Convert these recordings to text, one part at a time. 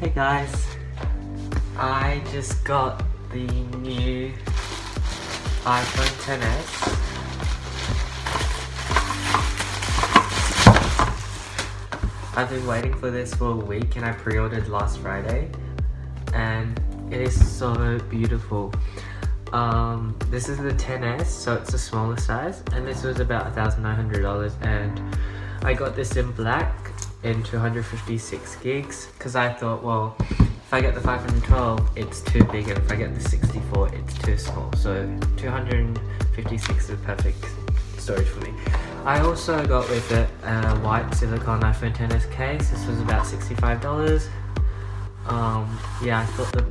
Hey guys, I just got the new iPhone XS. I've been waiting for this for a week and I pre-ordered last Friday and it is so beautiful. This is the XS, so it's a smaller size, and this was about $1,900, and I got this in black in 256 gigs because I thought, well, if I get the 512 it's too big, and if I get the 64 it's too small, so 256 is perfect storage for me. I also got with it a white silicone iPhone XS case. This was about $65. Yeah, I thought the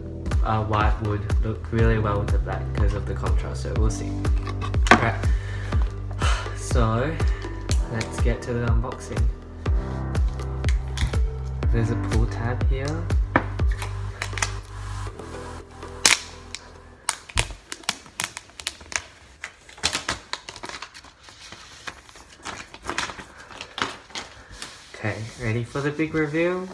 white would look really well with the black because of the contrast, so we'll see. Alright, so let's get to the unboxing. There's a pull tab here. Okay, ready for the big reveal?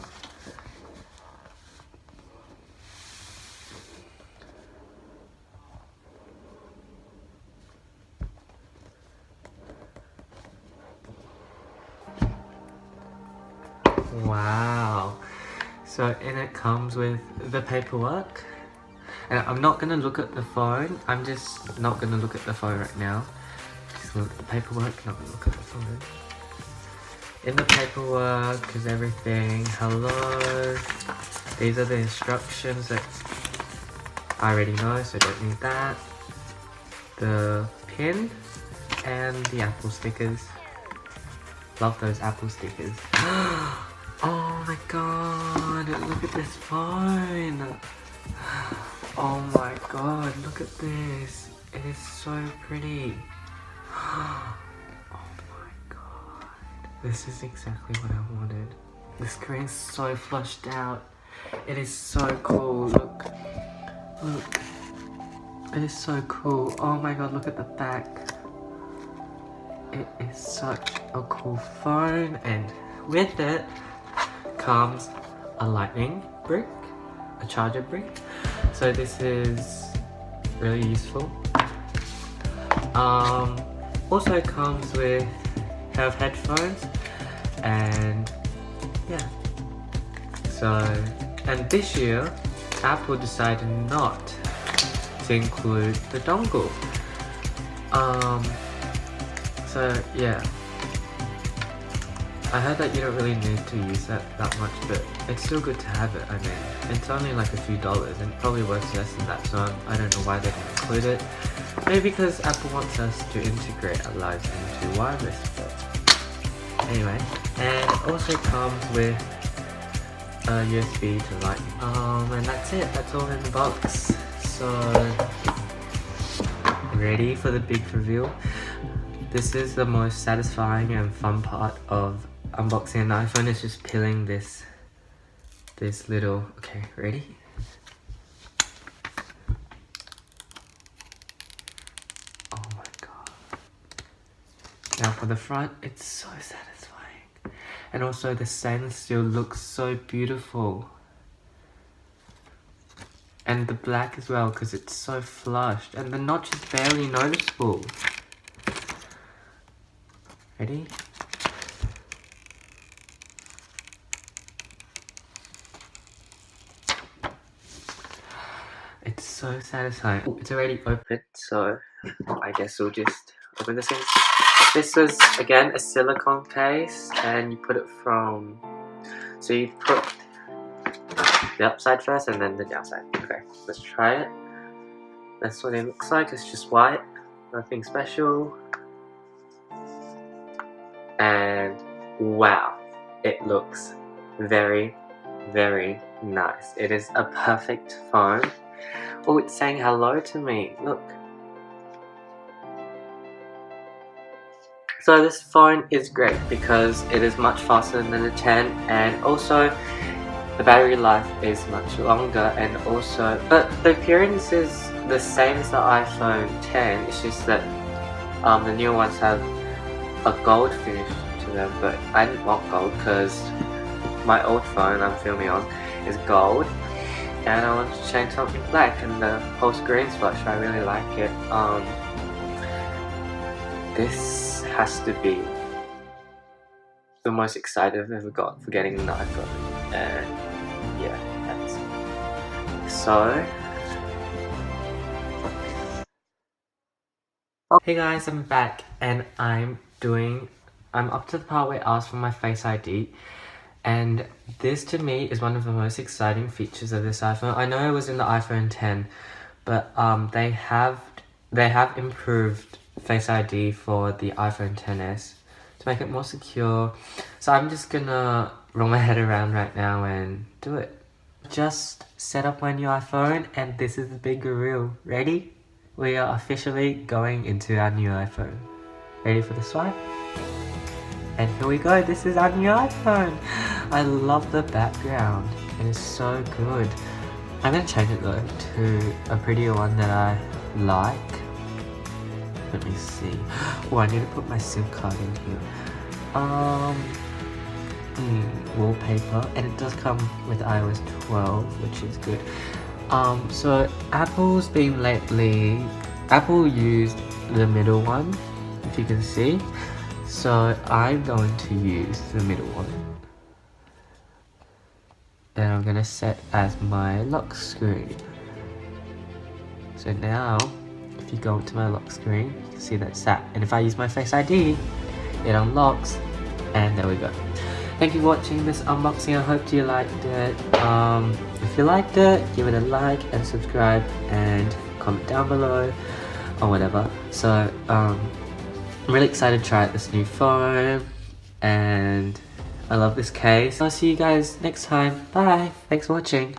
Wow, so in it comes with the paperwork, and I'm not going to look at the phone. I'm just not going to look at the phone right now. Just look at the paperwork, not going to look at the phone. In the paperwork is everything. Hello, these are the instructions that I already know, so don't need that. The pin and the Apple stickers. Love those Apple stickers. Oh my god, look at this phone. Oh my god, look at this. It is so pretty. Oh my god. This is exactly what I wanted. The screen's so flushed out. It is so cool. Look. Look. It is so cool. Oh my god, look at the back. It is such a cool phone, and with it comes a lightning brick, a charger brick. So this is really useful. Also comes with a pair of headphones, and yeah. So, and this year Apple decided not to include the dongle. So yeah, I heard that you don't really need to use that much, but it's still good to have it. I mean, it's only like a few dollars and probably worth less than that, so I don't know why they didn't include it. Maybe because Apple wants us to integrate our lives into wireless, but anyway. And it also comes with a USB to Lightning. And that's it, that's all in the box. So, ready for the big reveal? This is the most satisfying and fun part of unboxing an iPhone, is just peeling this little, okay, ready? Oh my god. Now for the front, it's so satisfying. And also the stainless steel looks so beautiful. And the black as well, because it's so flushed. And the notch is barely noticeable. Ready? It's so satisfying. Ooh, it's already open, so I guess we'll just open this thing. This was, again, a silicone case, and you put it from... So you put the upside first and then the downside. Okay, let's try it. That's what it looks like. It's just white, nothing special. And wow, it looks very, very nice. It is a perfect phone. Oh, it's saying hello to me, look. So this phone is great because it is much faster than the 10, and also the battery life is much longer, and also, but the appearance is the same as the iPhone 10. It's just that the new ones have a gold finish to them, but I didn't want gold because my old phone I'm filming on, is gold, and I want to change something black, and the whole screen's flush. I really like it. This has to be the most excited I've ever got for getting an iPhone, and yeah, that's it. So, hey guys, I'm back, and I'm up to the part where I asked for my Face ID, and this to me is one of the most exciting features of this iPhone. I know it was in the iPhone 10, but they have improved Face ID for the iPhone XS to make it more secure. So I'm just gonna roll my head around right now and do it. Just set up my new iPhone, and this is the big reveal. Ready? We are officially going into our new iPhone. Ready for the swipe? And here we go, this is our new iPhone! I love the background, it is so good. I'm gonna change it though to a prettier one that I like. Let me see. Oh, I need to put my SIM card in here. Wallpaper, and it does come with iOS 12, which is good. So Apple's been lately, Apple used the middle one, if you can see. So I'm going to use the middle one. And I'm gonna set as my lock screen. So now, if you go to my lock screen, you can see that's that. And if I use my Face ID, it unlocks, and there we go. Thank you for watching this unboxing. I hope you liked it. If you liked it, give it a like and subscribe and comment down below or whatever. So I'm really excited to try out this new phone, and I love this case. I'll see you guys next time. Bye. Thanks for watching.